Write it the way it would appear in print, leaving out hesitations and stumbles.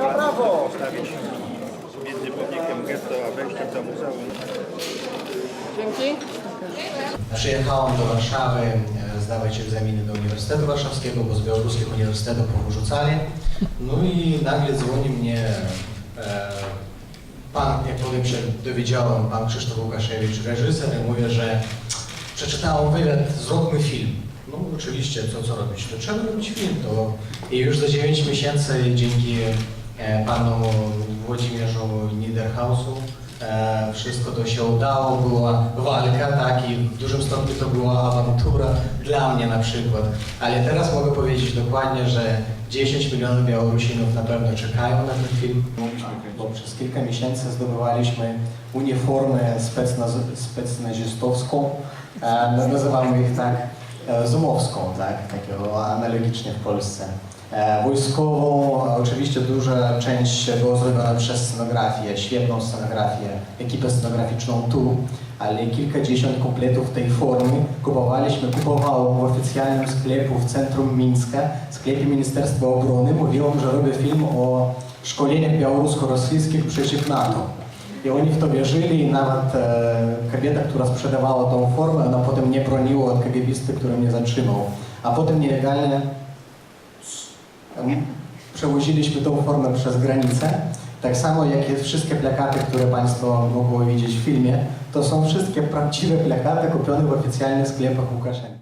postawić między pomnikiem getto a wejściem do muzeum. Dzięki. Przyjechałem do Warszawy zdawać egzaminy do Uniwersytetu Warszawskiego, bo z białoruskich uniwersytetów powyrzucali. No i nagle dzwoni mnie pan, jak potem się dowiedziałem, pan Krzysztof Łukaszewicz, reżyser, i mówi, że przeczytałem wywiad, zróbmy film. No oczywiście, co robić? To trzeba robić film. To i już za 9 miesięcy dzięki panu Włodzimierzu Niederhausu wszystko to się udało, była walka, tak, i w dużym stopniu to była awantura dla mnie na przykład. Ale teraz mogę powiedzieć dokładnie, że 10 milionów Białorusinów na pewno czekają na ten film. Bo przez kilka miesięcy zdobywaliśmy uniformę specnazistowską, nazywamy ich tak, zumowską, tak, takiego analogicznie w Polsce. Wojskową, oczywiście duża część była zrobiona przez scenografię, świetną scenografię, ekipę scenograficzną tu, ale kilkadziesiąt kompletów tej formy kupowałem w oficjalnym sklepie w centrum Mińska, sklepie Ministerstwa Obrony. Mówiłem, że robię film o szkoleniach białorusko-rosyjskich przeciw NATO. I oni w to wierzyli, i nawet kobieta, która sprzedawała tą formę, ona potem nie broniła od KGB-isty, który mnie zatrzymał. A potem nielegalnie przewoziliśmy tą formę przez granicę. Tak samo jak jest wszystkie plakaty, które Państwo mogło widzieć w filmie, to są wszystkie prawdziwe plakaty kupione w oficjalnych sklepach Łukaszenki.